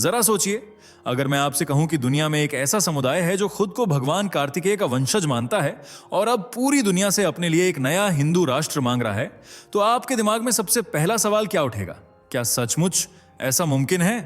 जरा सोचिए, अगर मैं आपसे कहूं कि दुनिया में एक ऐसा समुदाय है जो खुद को भगवान कार्तिकेय का वंशज मानता है और अब पूरी दुनिया से अपने लिए एक नया हिंदू राष्ट्र मांग रहा है, तो आपके दिमाग में सबसे पहला सवाल क्या उठेगा? क्या सचमुच ऐसा मुमकिन है?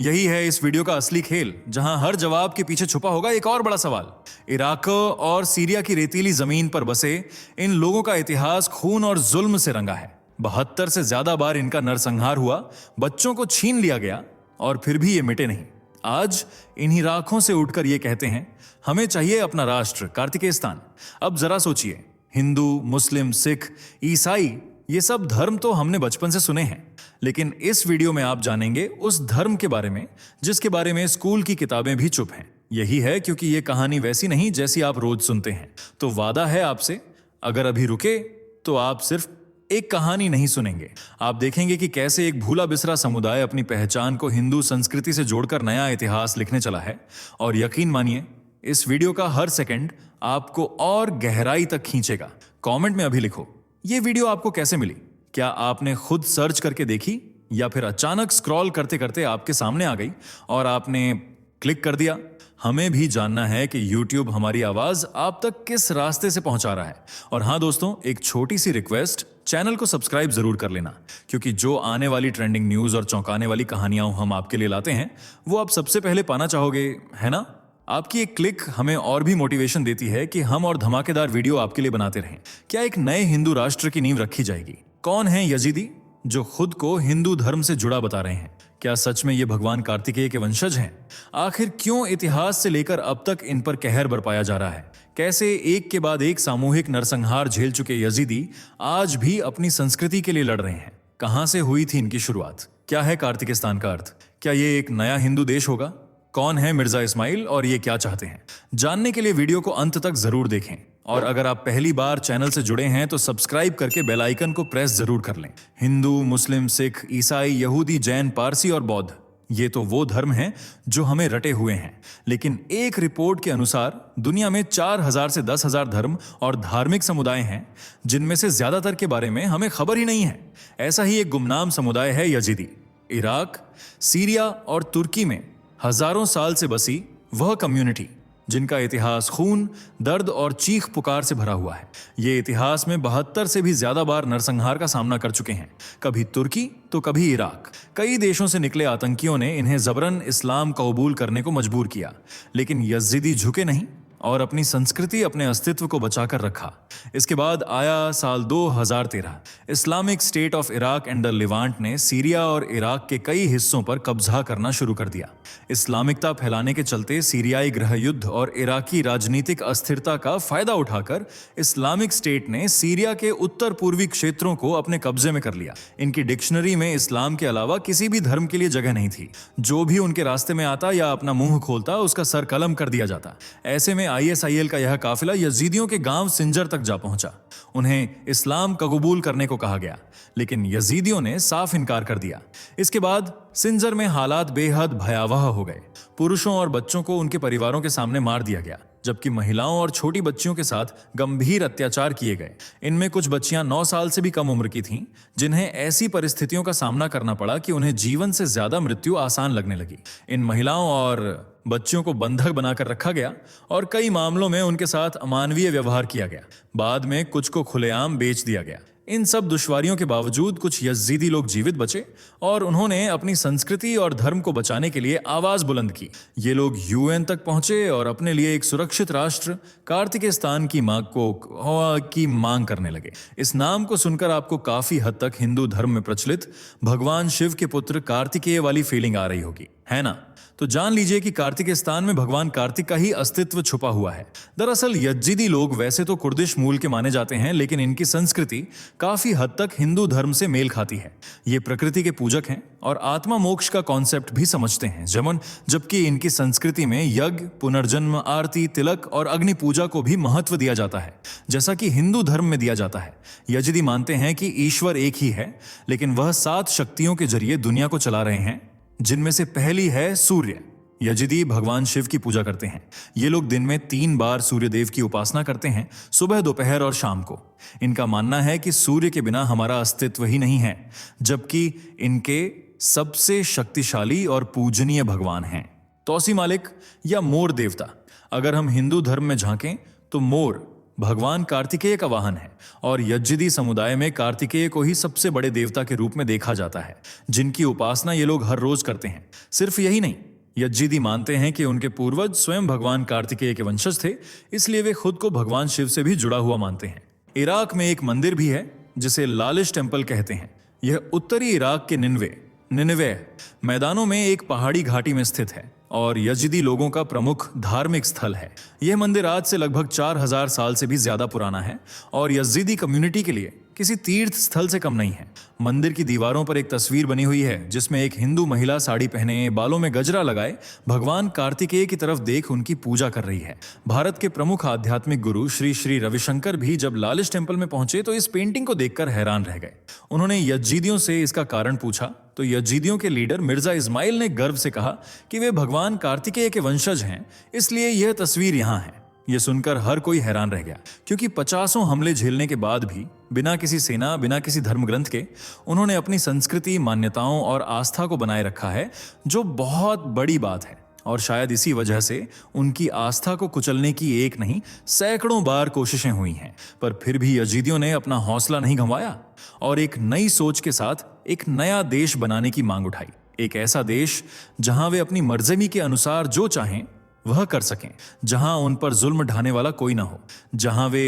यही है इस वीडियो का असली खेल, जहां हर जवाब के पीछे छुपा होगा एक और बड़ा सवाल। इराक और सीरिया की रेतीली जमीन पर बसे इन लोगों का इतिहास खून और जुल्म से रंगा है। 72 से ज्यादा बार इनका नरसंहार हुआ, बच्चों को छीन लिया गया और फिर भी ये मिटे नहीं। आज इन्हीं राखों से उठकर ये कहते हैं, हमें चाहिए अपना राष्ट्र कार्तिकेस्तान। अब जरा सोचिए, हिंदू, मुस्लिम, सिख, ईसाई, ये सब धर्म तो हमने बचपन से सुने हैं, लेकिन इस वीडियो में आप जानेंगे उस धर्म के बारे में जिसके बारे में स्कूल की किताबें भी चुप हैं। यही है क्योंकि ये कहानी वैसी नहीं जैसी आप रोज सुनते हैं। तो वादा है आपसे, अगर अभी रुके तो आप सिर्फ एक कहानी नहीं सुनेंगे, आप देखेंगे कि कैसे एक भूला बिसरा समुदाय अपनी पहचान को हिंदू संस्कृति से जोड़कर नया इतिहास लिखने चला है। और यकीन मानिए, इस वीडियो का हर सेकंड आपको और गहराई तक खींचेगा। कमेंट में अभी लिखो, ये वीडियो आपको कैसे मिली? क्या आपने खुद सर्च करके देखी या फिर अचानक स्क्रॉल करते करते आपके सामने आ गई और आपने क्लिक कर दिया? हमें भी जानना है कि YouTube हमारी आवाज आप तक किस रास्ते से पहुंचा रहा है। और हाँ दोस्तों, एक छोटी सी रिक्वेस्ट, चैनल को सब्सक्राइब जरूर कर लेना, क्योंकि जो आने वाली ट्रेंडिंग न्यूज और चौंकाने वाली कहानियां हम आपके लिए लाते हैं वो आप सबसे पहले पाना चाहोगे, है ना? आपकी एक क्लिक हमें और भी मोटिवेशन देती है कि हम और धमाकेदार वीडियो आपके लिए बनाते रहें। क्या एक नए हिंदू राष्ट्र की नींव रखी जाएगी? कौन है यजीदी जो खुद को हिंदू धर्म से जुड़ा बता रहे हैं? क्या सच में ये भगवान कार्तिकेय के वंशज हैं? आखिर क्यों इतिहास से लेकर अब तक इन पर कहर बरपाया जा रहा है? कैसे एक के बाद एक सामूहिक नरसंहार झेल चुके यजीदी आज भी अपनी संस्कृति के लिए लड़ रहे हैं? कहां से हुई थी इनकी शुरुआत? क्या है कार्तिकेस्तान का अर्थ? क्या ये एक नया हिंदू देश होगा? कौन है मिर्जा इस्माइल और ये क्या चाहते हैं? जानने के लिए वीडियो को अंत तक जरूर देखें। और अगर आप पहली बार चैनल से जुड़े हैं तो सब्सक्राइब करके बेल आइकन को प्रेस जरूर कर लें। हिंदू, मुस्लिम, सिख, ईसाई, यहूदी, जैन, पारसी और बौद्ध, ये तो वो धर्म हैं जो हमें रटे हुए हैं। लेकिन एक रिपोर्ट के अनुसार दुनिया में 4000 से 10,000 धर्म और धार्मिक समुदाय हैं, जिनमें से ज्यादातर के बारे में हमें खबर ही नहीं है। ऐसा ही एक गुमनाम समुदाय है यजीदी। इराक, सीरिया और तुर्की में हजारों साल से बसी वह कम्युनिटी जिनका इतिहास खून, दर्द और चीख पुकार से भरा हुआ है। ये इतिहास में 72 से भी ज्यादा बार नरसंहार का सामना कर चुके हैं। कभी तुर्की तो कभी इराक। कई देशों से निकले आतंकियों ने इन्हें जबरन इस्लाम कबूल करने को मजबूर किया, लेकिन यजीदी झुके नहीं और अपनी संस्कृति, अपने अस्तित्व को बचाकर रखा। इसके बाद आया साल 2013। Islamic State of Iraq and the Levant ने सीरिया और इराक के कई हिस्सों पर कब्जा करना शुरू कर दिया। इस्लामिकता फैलाने के चलते सीरियाई गृह युद्ध और इराकी राजनीतिक अस्थिरता का फायदा उठाकर इस्लामिक स्टेट ने सीरिया के उत्तर पूर्वी क्षेत्रों को अपने कब्जे में कर लिया। इनकी डिक्शनरी में इस्लाम के अलावा किसी भी धर्म के लिए जगह नहीं थी। जो भी उनके रास्ते में आता या अपना मुंह खोलता, उसका सर कलम कर दिया जाता। ऐसे में ISIL का यह काफिला यजीदियों के गांव सिंजर तक जा पहुंचा। उन्हें इस्लाम कबूल करने को कहा गया, लेकिन यजीदियों ने साफ इनकार कर दिया। इसके बाद सिंजर में हालात बेहद भयावह हो गए। पुरुषों और बच्चों को उनके परिवारों के सामने मार दिया गया, जबकि महिलाओं और छोटी बच्चियों के साथ गंभीर अत्याचार किए गए। इनमें कुछ बच्चियां 9 साल से भी कम उम्र की थीं, जिन्हें ऐसी परिस्थितियों का सामना करना पड़ा कि उन्हें जीवन से ज्यादा मृत्यु आसान लगने लगी। इन महिलाओं और बच्चियों को बंधक बनाकर रखा गया और कई मामलों में उनके साथ अमानवीय व्यवहार किया गया। बाद में कुछ को खुलेआम बेच दिया गया। इन सब दुश्वारियों के बावजूद कुछ यजीदी लोग जीवित बचे और उन्होंने अपनी संस्कृति और धर्म को बचाने के लिए आवाज बुलंद की। ये लोग UN तक पहुंचे और अपने लिए एक सुरक्षित राष्ट्र कार्तिकेस्तान की मांग करने लगे। इस नाम को सुनकर आपको काफी हद तक हिंदू धर्म में प्रचलित भगवान शिव के पुत्र कार्तिकेय वाली फीलिंग आ रही होगी, है ना? तो जान लीजिए कि कार्तिकेस्तान में भगवान कार्तिक का ही अस्तित्व छुपा हुआ है। दरअसल यजीदी लोग वैसे तो कुर्दिश मूल के माने जाते हैं, लेकिन इनकी संस्कृति काफी हद तक हिंदू धर्म से मेल खाती है। ये प्रकृति के पूजक हैं और आत्मा मोक्ष का कॉन्सेप्ट भी समझते हैं। जबकि इनकी संस्कृति में यज्ञ, पुनर्जन्म, आरती, तिलक और अग्नि पूजा को भी महत्व दिया जाता है, जैसा कि हिंदू धर्म में दिया जाता है। यजीदी मानते हैं कि ईश्वर एक ही है, लेकिन वह 7 शक्तियों के जरिए दुनिया को चला रहे हैं, जिनमें से पहली है सूर्य। यजीदी भगवान शिव की पूजा करते हैं। ये लोग दिन में 3 बार सूर्य देव की उपासना करते हैं, सुबह, दोपहर और शाम को। इनका मानना है कि सूर्य के बिना हमारा अस्तित्व ही नहीं है, जबकि इनके सबसे शक्तिशाली और पूजनीय भगवान हैं। तौसी मालिक या मोर देवता। अगर हम हिंदू धर्म में झांकें तो मोर भगवान कार्तिकेय का वाहन है और यज्जिदी समुदाय में कार्तिकेय को ही सबसे बड़े देवता के रूप में देखा जाता है, जिनकी उपासना ये लोग हर रोज करते हैं। सिर्फ यही नहीं, यज्जिदी मानते हैं कि उनके पूर्वज स्वयं भगवान कार्तिकेय के वंशज थे, इसलिए वे खुद को भगवान शिव से भी जुड़ा हुआ मानते हैं। इराक में एक मंदिर भी है जिसे लालिश टेम्पल कहते हैं। यह उत्तरी इराक के निनवे मैदानों में एक पहाड़ी घाटी में स्थित है और यजिदी लोगों का प्रमुख धार्मिक स्थल है। यह मंदिर आज से लगभग 4000 साल से भी ज्यादा पुराना है और यजिदी कम्युनिटी के लिए किसी तीर्थ स्थल से कम नहीं है। मंदिर की दीवारों पर एक तस्वीर बनी हुई है जिसमें एक हिंदू महिला साड़ी पहने, बालों में गजरा लगाए, भगवान कार्तिकेय की तरफ देख उनकी पूजा कर रही है। भारत के प्रमुख आध्यात्मिक गुरु श्री श्री रविशंकर भी जब लालिश टेम्पल में पहुंचे तो इस पेंटिंग को देखकर हैरान रह गए। उन्होंने यजीदियों से इसका कारण पूछा तो यजीदियों के लीडर मिर्जा इस्माइल ने गर्व से कहा कि वे भगवान कार्तिकेय के वंशज हैं, इसलिए यह तस्वीर यहाँ है। यह सुनकर हर कोई हैरान रह गया, क्योंकि 50 हमले झेलने के बाद भी बिना किसी सेना, बिना किसी धर्म ग्रंथ के उन्होंने अपनी संस्कृति, मान्यताओं और आस्था को बनाए रखा है, जो बहुत बड़ी बात है। और शायद इसी वजह से उनकी आस्था को कुचलने की एक नहीं, सैकड़ों बार कोशिशें हुई हैं, पर फिर भी यजीदियों ने अपना हौसला नहीं गंवाया और एक नई सोच के साथ एक नया देश बनाने की मांग उठाई। एक ऐसा देश जहां वे अपनी मर्जी के अनुसार जो चाहें वह कर सकें, जहां उन पर जुल्म ढाने वाला कोई ना हो, जहां वे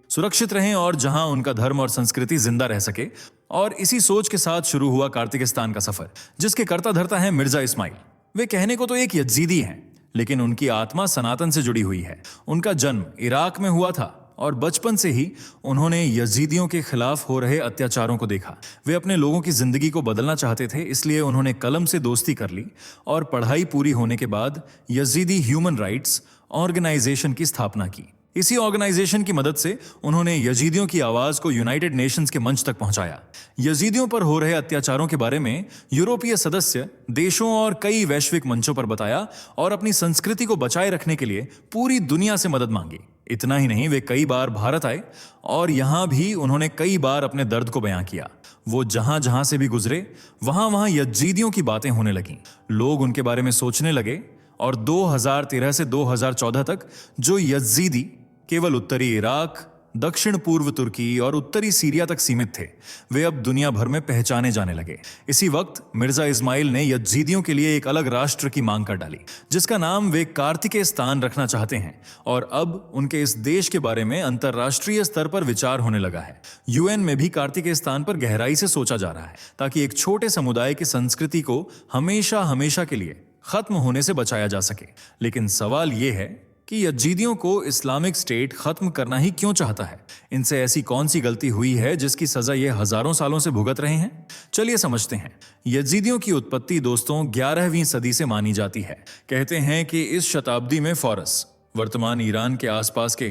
सुरक्षित रहें और जहां उनका धर्म और संस्कृति जिंदा रह सके। और इसी सोच के साथ शुरू हुआ कार्तिकिस्तान का सफर, जिसके कर्ता धर्ता है मिर्जा इस्माइल। वे कहने को तो एक यजीदी हैं, लेकिन उनकी आत्मा सनातन से जुड़ी हुई है। उनका जन्म इराक में हुआ था और बचपन से ही उन्होंने यजीदियों के खिलाफ हो रहे अत्याचारों को देखा। वे अपने लोगों की जिंदगी को बदलना चाहते थे, इसलिए उन्होंने कलम से दोस्ती कर ली और पढ़ाई पूरी होने के बाद यजीदी ह्यूमन राइट्स ऑर्गेनाइजेशन की स्थापना की। इसी ऑर्गेनाइजेशन की मदद से उन्होंने यजीदियों की आवाज को यूनाइटेड नेशंस के मंच तक पहुंचाया। यजीदियों पर हो रहे अत्याचारों के बारे में यूरोपीय सदस्य देशों और कई वैश्विक मंचों पर बताया और अपनी संस्कृति को बचाए रखने के लिए पूरी दुनिया से मदद मांगी। इतना ही नहीं, वे कई बार भारत आए और यहां भी उन्होंने कई बार अपने दर्द को बयां किया। वो जहां जहां से भी गुजरे वहां वहां यजीदियों की बातें होने लगीं। लोग उनके बारे में सोचने लगे और 2013 से 2014 तक जो यजीदी केवल उत्तरी इराक, दक्षिण पूर्व तुर्की और उत्तरी सीरिया तक सीमित थे, वे अब दुनिया भर में पहचाने जाने लगे। इसी वक्त मिर्जा इस्माइल ने यजीदियों के लिए एक अलग राष्ट्र की मांग कर डाली, जिसका नाम वे कार्तिकेस्तान रखना चाहते हैं। और अब उनके इस देश के बारे में अंतर्राष्ट्रीय स्तर पर विचार होने लगा है। यूएन में भी कार्तिकेस्तान पर गहराई से सोचा जा रहा है, ताकि एक छोटे समुदाय की संस्कृति को हमेशा हमेशा के लिए खत्म होने से बचाया जा सके। लेकिन सवाल यह है कि यजीदियों को इस्लामिक स्टेट खत्म करना ही क्यों चाहता है? इनसे ऐसी कौन सी गलती हुई है जिसकी सजा ये हजारों सालों से भुगत रहे हैं? चलिए समझते हैं। यजीदियों की उत्पत्ति दोस्तों 11वीं सदी से मानी जाती है। कहते हैं कि इस शताब्दी में फारस, वर्तमान ईरान के आसपास के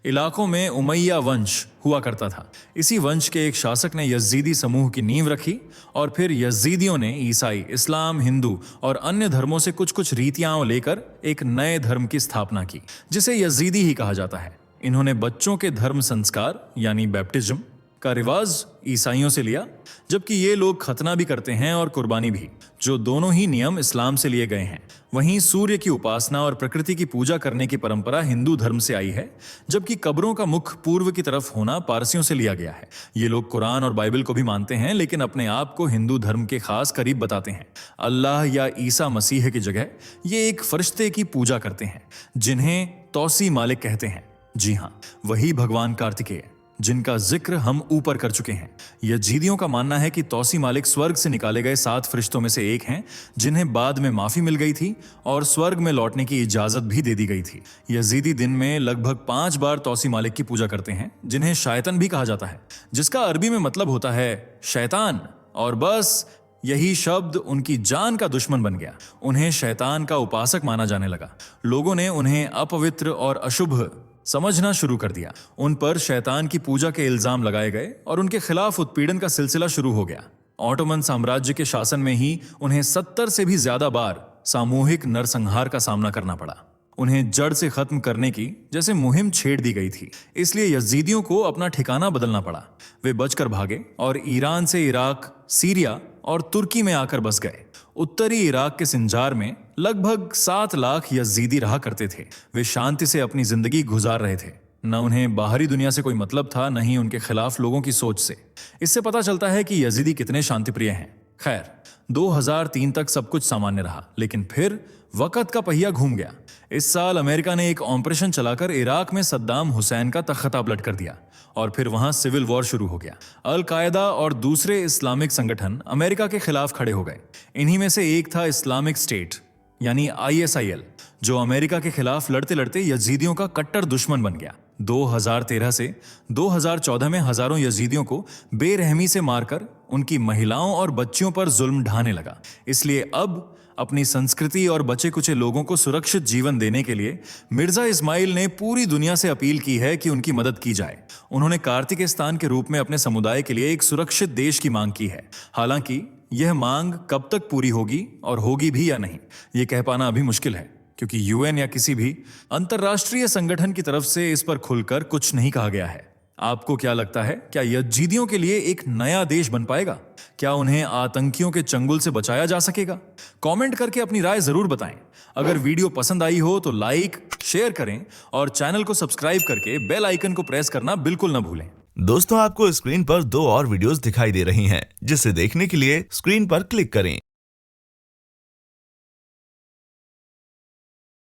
इलाकों में उमैया वंश हुआ करता था। इसी वंश के एक शासक ने यजीदी समूह की नींव रखी और फिर यजीदियों ने ईसाई, इस्लाम, हिंदू और अन्य धर्मों से कुछ कुछ रीतियां लेकर एक नए धर्म की स्थापना की, जिसे यजीदी ही कहा जाता है। इन्होंने बच्चों के धर्म संस्कार यानी बैप्टिज्म का रिवाज ईसाइयों से लिया, जबकि ये लोग खतना भी करते हैं और कुर्बानी भी, जो दोनों ही नियम इस्लाम से लिए गए हैं। वहीं सूर्य की उपासना और प्रकृति की पूजा करने की परंपरा हिंदू धर्म से आई है, जबकि कब्रों का मुख पूर्व की तरफ होना पारसियों से लिया गया है। ये लोग कुरान और बाइबल को भी मानते हैं, लेकिन अपने आप को हिंदू धर्म के खास करीब बताते हैं। अल्लाह या ईसा मसीह की जगह ये एक फरिश्ते की पूजा करते हैं, जिन्हें तौसी मालिक कहते हैं। जी हाँ, वही भगवान कार्तिकेय जिनका जिक्र हम ऊपर कर चुके हैं। यजीदियों का मानना है कि तौसी मालिक स्वर्ग से निकाले गए 7 फरिश्तों में से एक हैं, जिन्हें बाद में माफी मिल गई थी और स्वर्ग में लौटने की इजाजत भी दे दी गई थी। यजीदी दिन में लगभग 5 बार तौसी मालिक की पूजा करते हैं, जिन्हें शैतान भी कहा जाता है, जिसका अरबी में मतलब होता है शैतान। और बस यही शब्द उनकी जान का दुश्मन बन गया। उन्हें शैतान का उपासक माना जाने लगा। लोगों ने उन्हें अपवित्र और अशुभ समझना शुरू कर दिया। उन पर शैतान की पूजा के इल्जाम लगाए गए और उनके खिलाफ उत्पीड़न का सिलसिला शुरू हो गया। ऑटोमन साम्राज्य के शासन में ही उन्हें 70 से भी ज्यादा बार सामूहिक नरसंहार का सामना करना पड़ा। उन्हें जड़ से खत्म करने की जैसे मुहिम छेड़ दी गई थी, इसलिए यजीदियों को अपना ठिकाना बदलना पड़ा। वे बचकर भागे और ईरान से इराक, सीरिया और तुर्की में आकर बस गए। उत्तरी इराक के सिंजार में लगभग 7 लाख यजीदी रहा करते थे। वे शांति से अपनी जिंदगी गुजार रहे थे। न उन्हें बाहरी दुनिया से कोई मतलब था, न ही उनके खिलाफ लोगों की सोच से। इससे पता चलता है कि यजीदी कितने शांतिप्रिय हैं। खैर, 2003 तक सब कुछ सामान्य रहा, लेकिन फिर वक्त का पहिया घूम गया। इस साल अमेरिका ने एक ऑपरेशन चलाकर इराक में सद्दाम हुसैन का तख्ता पलट कर दिया और फिर वहां सिविल वॉर शुरू हो गया। अल कायदा और दूसरे इस्लामिक संगठन अमेरिका के खिलाफ खड़े हो गए। इन्हीं में से एक था इस्लामिक स्टेट यानी ISIL, जो अमेरिका के खिलाफ लड़ते लड़ते यजीदियों का कट्टर दुश्मन बन गया। 2013 से 2014 में हजारों यजीदियों को बेरहमी से मारकर उनकी महिलाओं और बच्चियों पर जुल्म ढाने लगा। इसलिए अब अपनी संस्कृति और बचे कुचे लोगों को सुरक्षित जीवन देने के लिए मिर्जा इस्माइल ने पूरी दुनिया से अपील की है कि उनकी मदद की जाए। उन्होंने कार्तिकेस्तान के रूप में अपने समुदाय के लिए एक सुरक्षित देश की मांग की है। हालांकि यह मांग कब तक पूरी होगी और होगी भी या नहीं, ये कह पाना अभी मुश्किल है, क्योंकि UN या किसी भी अंतर्राष्ट्रीय संगठन की तरफ से इस पर खुलकर कुछ नहीं कहा गया है। आपको क्या लगता है, क्या यजीदियों के लिए एक नया देश बन पाएगा? क्या उन्हें आतंकियों के चंगुल से बचाया जा सकेगा? कमेंट करके अपनी राय जरूर बताएं। अगर वीडियो पसंद आई हो तो लाइक, शेयर करें और चैनल को सब्सक्राइब करके बेल आइकन को प्रेस करना बिल्कुल न भूलें। दोस्तों, आपको स्क्रीन पर 2 और वीडियोस दिखाई दे रही हैं, जिसे देखने के लिए स्क्रीन पर क्लिक करें।